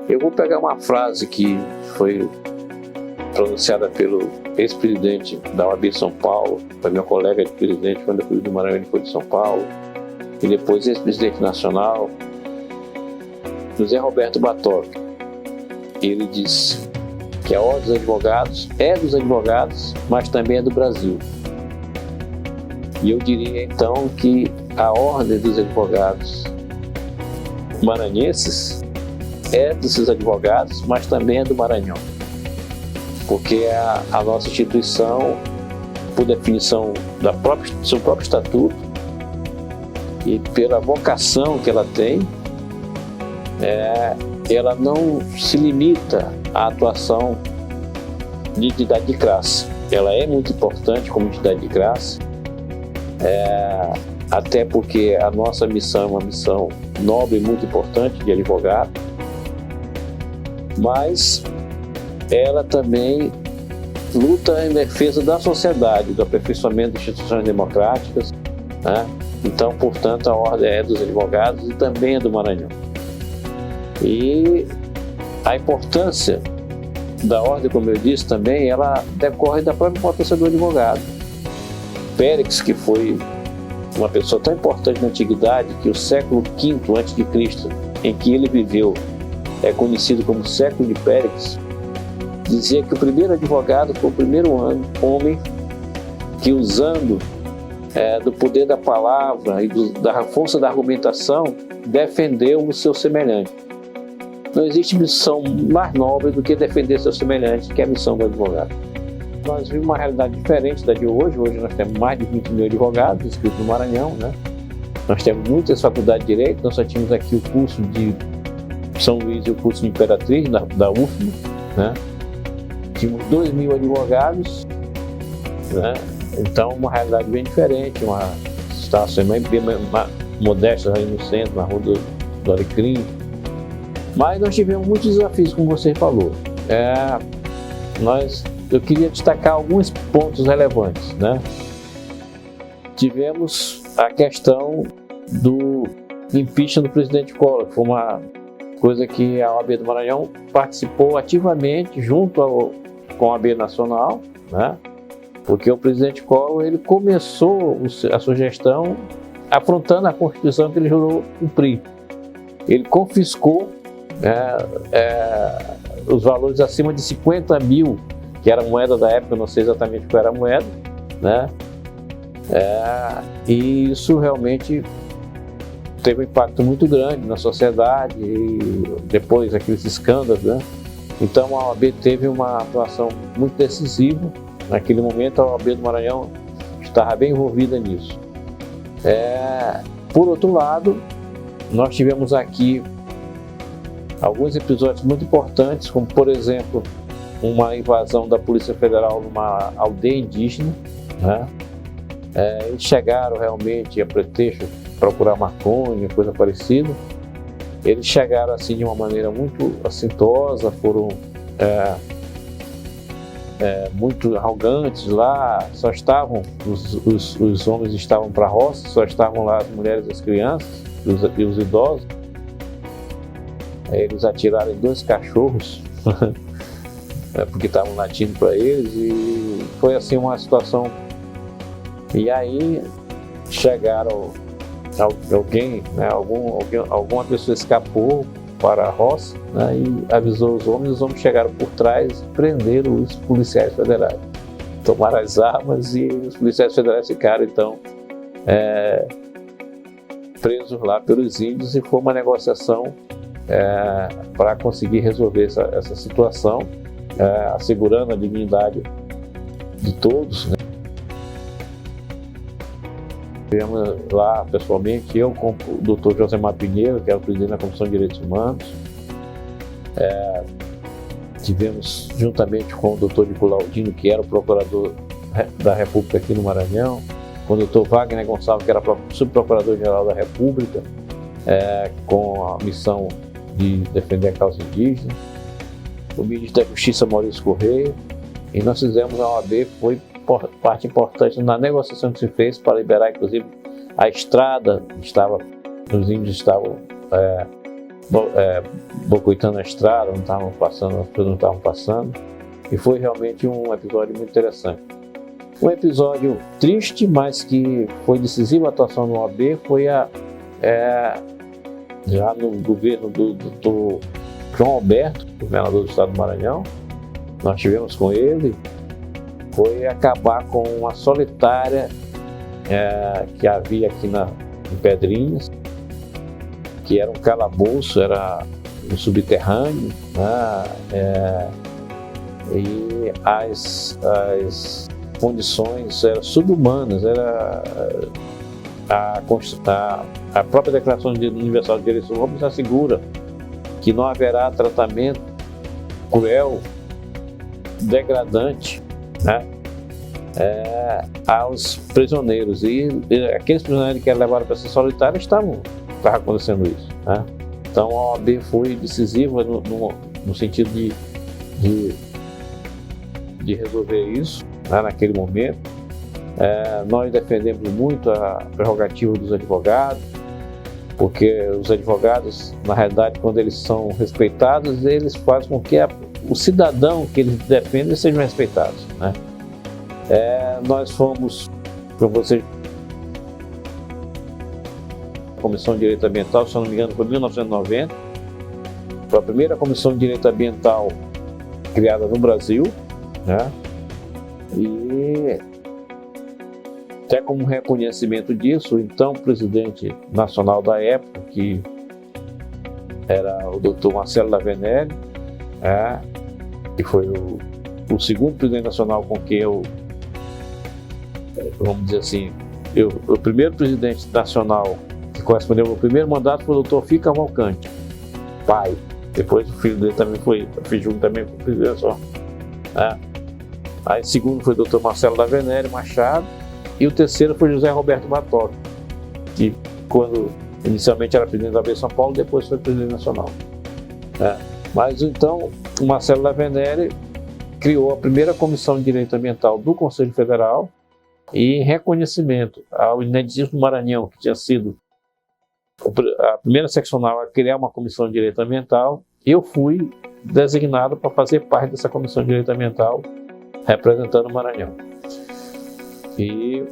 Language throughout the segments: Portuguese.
Eu vou pegar uma frase que foi pronunciada pelo ex-presidente da OAB São Paulo, foi meu colega de presidente quando eu fui do Maranhão, ele foi de São Paulo, e depois ex-presidente nacional, José Roberto Batófio. Ele disse que a Ordem dos Advogados é dos advogados, mas também é do Brasil. E eu diria então que a Ordem dos Advogados maranhenses é desses advogados, mas também é do Maranhão. Porque a nossa instituição, por definição do seu próprio estatuto e pela vocação que ela tem, ela não se limita à atuação de entidade de classe. Ela é muito importante como entidade de classe, até porque a nossa missão é uma missão nobre e muito importante de advogado, mas ela também luta em defesa da sociedade, do aperfeiçoamento de instituições democráticas, né? Então, portanto, a Ordem é dos advogados e também é do Maranhão. E a importância da Ordem, como eu disse também, ela decorre da própria importância do advogado. Périx, que foi uma pessoa tão importante na antiguidade que o século V a.C., em que ele viveu, é conhecido como século de Périx, dizia que o primeiro advogado foi o primeiro homem que, usando do poder da palavra e da força da argumentação, defendeu o seu semelhante. Não existe missão mais nobre do que defender seu semelhante, que é a missão do advogado. Nós vivemos uma realidade diferente da de hoje. Hoje nós temos mais de 20 mil advogados inscritos no Maranhão, né? Nós temos muitas faculdades de Direito. Nós só tínhamos aqui o curso de São Luís e o curso de Imperatriz, da UFMA, né? Tínhamos 2.000 advogados, né? Então uma realidade bem diferente, uma situação bem modesta aí no centro, na rua do Alecrim. Mas nós tivemos muitos desafios, como você falou. Eu queria destacar alguns pontos relevantes, né? Tivemos a questão do impeachment do presidente Collor, que foi uma coisa que a OAB do Maranhão participou ativamente junto com a OAB Nacional, né? Porque o presidente Collor, ele começou a sua gestão afrontando a Constituição que ele jurou cumprir. Ele confiscou os valores acima de 50 mil, que era a moeda da época, eu não sei exatamente qual era a moeda, né? E isso realmente teve um impacto muito grande na sociedade e depois aqueles escândalos, né? Então a OAB teve uma atuação muito decisiva. Naquele momento a OAB do Maranhão estava bem envolvida nisso. Por outro lado, nós tivemos aqui alguns episódios muito importantes, como por exemplo uma invasão da Polícia Federal numa aldeia indígena, né? Eles chegaram realmente a pretexto procurar maconha, coisa parecida. Eles chegaram assim de uma maneira muito assintosa, foram muito arrogantes lá, só estavam, os homens estavam para a roça, só estavam lá as mulheres e as crianças e os idosos. Eles atiraram em 2 cachorros, porque estavam latindo para eles, e foi assim uma situação. E aí chegaram alguém, né, alguma pessoa escapou para a roça, né, e avisou os homens chegaram por trás e prenderam os policiais federais. Tomaram as armas e os policiais federais ficaram então presos lá pelos índios, e foi uma negociação para conseguir resolver essa situação, assegurando a dignidade de todos, né? Estivemos lá pessoalmente, eu com o Dr. Josemar Pinheiro, que era o presidente da Comissão de Direitos Humanos. Tivemos juntamente com o Dr. Nicolau Dino, que era o procurador da República aqui no Maranhão, com o Dr. Wagner Gonçalves, que era subprocurador-geral da República, com a missão de defender a causa indígena, o ministro da Justiça, Maurício Correia, e nós fizemos, a OAB foi parte importante na negociação que se fez para liberar, inclusive, a estrada. Os índios estavam boicotando a estrada, não estavam passando, as pessoas não estavam passando, e foi realmente um episódio muito interessante. Um episódio triste, mas que foi decisiva a atuação do OAB, foi já no governo do João Alberto, governador do estado do Maranhão. Nós tivemos com ele, foi acabar com uma solitária que havia aqui em Pedrinhas, que era um calabouço, era um subterrâneo, né? E as condições eram subhumanas, a própria Declaração Universal de Direitos Humanos assegura que não haverá tratamento cruel, degradante, né, aos prisioneiros. E aqueles prisioneiros que eram levados para ser solitários estava acontecendo isso, né? Então a OAB foi decisiva no sentido de resolver isso, né, naquele momento. Nós defendemos muito a prerrogativa dos advogados, porque os advogados, na realidade, quando eles são respeitados, eles fazem com que o cidadão que eles defendem sejam respeitados, né? Nós fomos, para vocês, a Comissão de Direito Ambiental, se não me engano, foi em 1990, foi a primeira Comissão de Direito Ambiental criada no Brasil, né? E até como reconhecimento disso, então o presidente nacional da época, que era o Dr. Marcelo Lavenelli, que foi o segundo presidente nacional com quem vamos dizer assim, o primeiro presidente nacional que correspondeu ao primeiro mandato foi o Dr. Fico Cavalcante, pai. Depois o filho dele também foi, o filho também foi presidente nacional. Aí segundo foi o Dr. Marcelo Lavenelli Machado, e o terceiro foi José Roberto Batoque, que quando inicialmente era presidente da OAB São Paulo, depois foi presidente nacional. Mas então o Marcelo Lavenelli criou a primeira Comissão de Direito Ambiental do Conselho Federal, e em reconhecimento ao ineditismo do Maranhão, que tinha sido a primeira seccional a criar uma Comissão de Direito Ambiental, eu fui designado para fazer parte dessa Comissão de Direito Ambiental, representando o Maranhão. E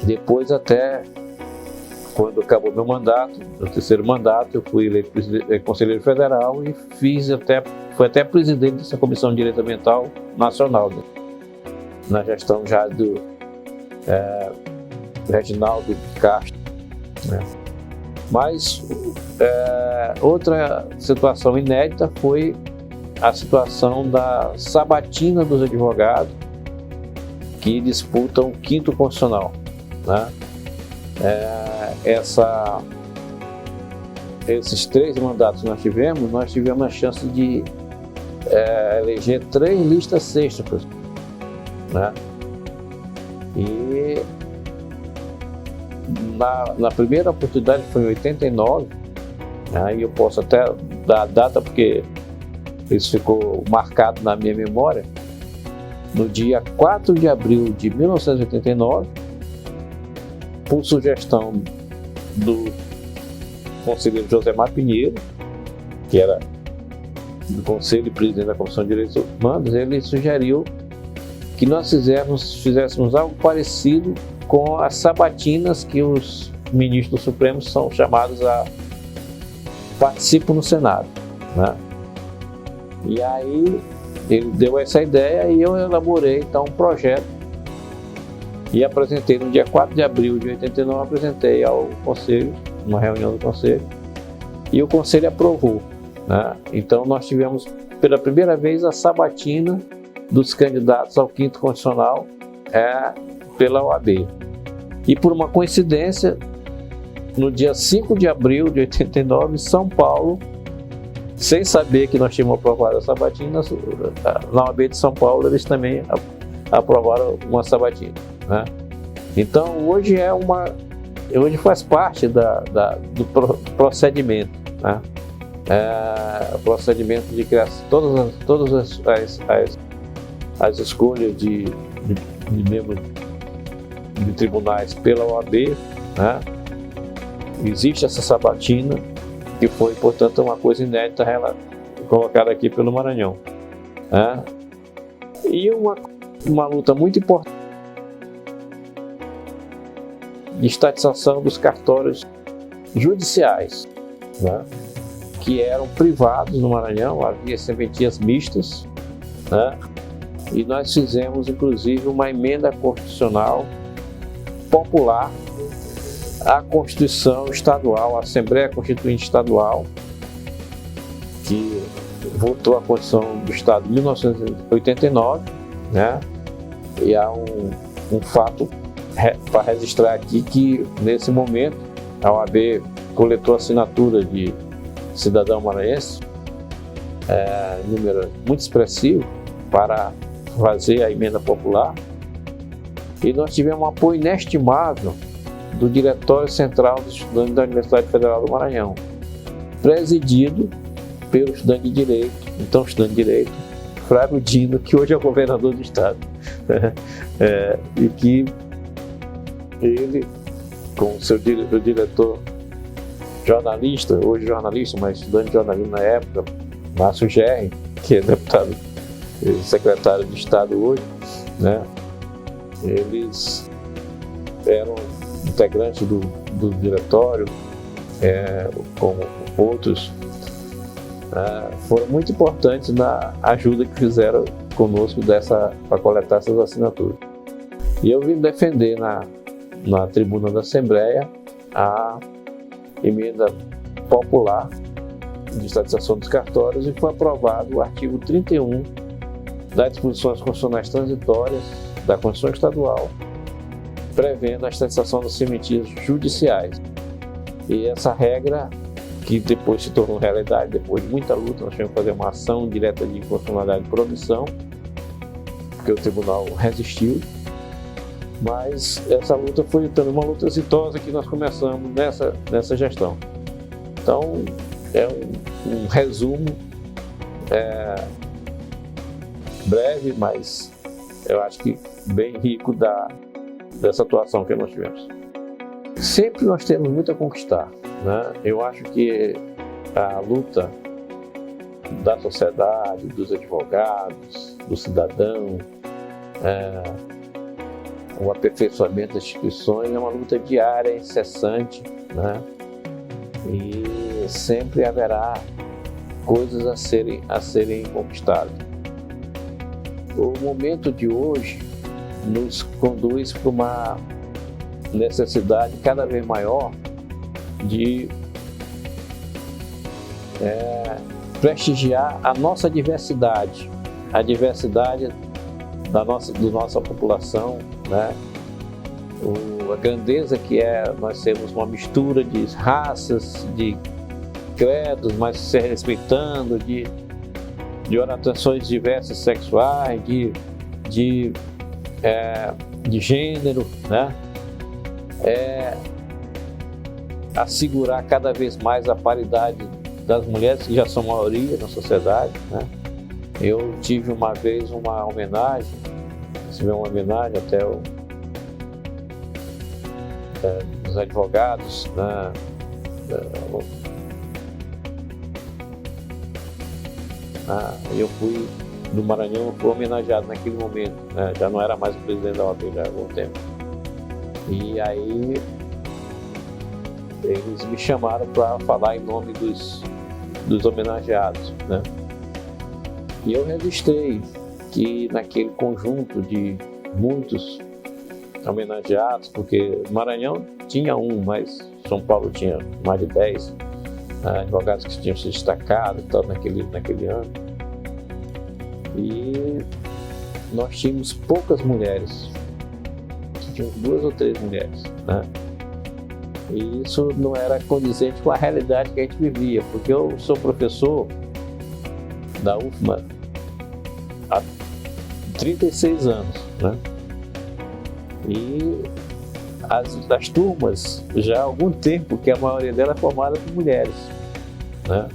depois, até quando acabou meu mandato, meu terceiro mandato, eu fui eleito conselheiro federal e fui até presidente dessa Comissão de Direito Ambiental Nacional, né? Na gestão já do Reginaldo Castro, né? Mas outra situação inédita foi a situação da sabatina dos advogados que disputam o 5º constitucional, né? Esses 3 mandatos que nós tivemos a chance de eleger 3 listas sextas, né? E na primeira oportunidade foi em 89, né? E eu posso até dar a data porque isso ficou marcado na minha memória. No dia 4 de abril de 1989, por sugestão do conselheiro Josemar Pinheiro, que era do Conselho e presidente da Comissão de Direitos Humanos, ele sugeriu que nós fizéssemos algo parecido com as sabatinas que os ministros supremos são chamados a participar no Senado, né? E aí ele deu essa ideia e eu elaborei então um projeto e apresentei no dia 4 de abril de 89, apresentei ao Conselho, uma reunião do Conselho, e o Conselho aprovou, né? Então nós tivemos pela primeira vez a sabatina dos candidatos ao 5º constitucional pela OAB. E por uma coincidência, no dia 5 de abril de 89, São Paulo, sem saber que nós tínhamos aprovado a sabatina, na OAB de São Paulo eles também aprovaram uma sabatina, né? Então hoje faz parte do procedimento, né? O procedimento de criação, todas as escolhas de membros de tribunais pela OAB, né? Existe essa sabatina, que foi, portanto, uma coisa inédita colocada aqui pelo Maranhão, né? E uma luta muito importante de estatização dos cartórios judiciais, né? Que eram privados no Maranhão, havia serventias mistas, né? E nós fizemos, inclusive, uma emenda constitucional popular à Constituição Estadual, à Assembleia Constituinte Estadual, que votou a Constituição do Estado de 1989, né? E há um fato para registrar aqui que, nesse momento, a OAB coletou assinatura de cidadão maranhense, número muito expressivo, para fazer a emenda popular, e nós tivemos um apoio inestimável do Diretório Central dos Estudantes da Universidade Federal do Maranhão, presidido pelo estudante de Direito, então estudante de Direito, Flávio Dino, que hoje é o governador do estado, e que ele, com o seu diretor jornalista, hoje jornalista, mas estudante de jornalismo na época, Márcio Gerri, que é deputado e secretário de Estado hoje, né? Eles eram integrantes do diretório, como outros, foram muito importantes na ajuda que fizeram conosco para coletar essas assinaturas. E eu vim defender na tribuna da Assembleia a emenda popular de estatização dos cartórios, e foi aprovado o artigo 31 das disposições constitucionais transitórias da Constituição Estadual, prevendo a estatização das serventias judiciais. E essa regra, que depois se tornou realidade, depois de muita luta, nós tivemos que fazer uma ação direta de inconstitucionalidade por omissão, porque o tribunal resistiu, mas essa luta foi uma luta exitosa que nós começamos nessa gestão. Então, é um resumo breve, mas eu acho que bem rico dessa atuação que nós tivemos. Sempre nós temos muito a conquistar, né? Eu acho que a luta da sociedade, dos advogados, do cidadão, o aperfeiçoamento das instituições é uma luta diária, incessante, né? E sempre haverá coisas a serem conquistadas. O momento de hoje nos conduz para uma necessidade cada vez maior de prestigiar a nossa diversidade, a diversidade da nossa população, né? A grandeza que é nós sermos uma mistura de raças, de credos, mas se respeitando, de orientações diversas sexuais, de gênero, né? Assegurar cada vez mais a paridade das mulheres, que já são maioria na sociedade, né? Eu tive uma vez uma homenagem, até os advogados, né? Eu fui no Maranhão, fui homenageado naquele momento, né? Já não era mais o presidente da OAB, já há algum tempo. E aí eles me chamaram para falar em nome dos homenageados, né? E eu registrei que naquele conjunto de muitos homenageados, porque Maranhão tinha mas São Paulo tinha mais de 10 advogados que tinham se destacado e tal naquele ano. E nós tínhamos poucas mulheres, tínhamos 2 ou 3 mulheres, né? E isso não era condizente com a realidade que a gente vivia, porque eu sou professor da UFMA há 36 anos, né? E as turmas, já há algum tempo que a maioria delas é formada por mulheres, né?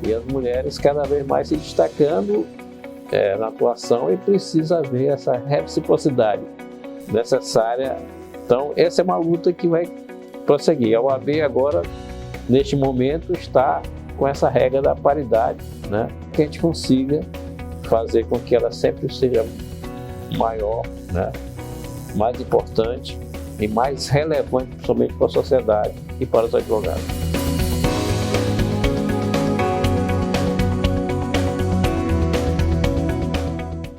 E as mulheres cada vez mais se destacando na atuação e precisa haver essa reciprocidade necessária. Então, essa é uma luta que vai prosseguir. A OAB agora, neste momento, está com essa regra da paridade, né? Que a gente consiga fazer com que ela sempre seja maior, né? Mais importante e mais relevante, principalmente para a sociedade e para os advogados.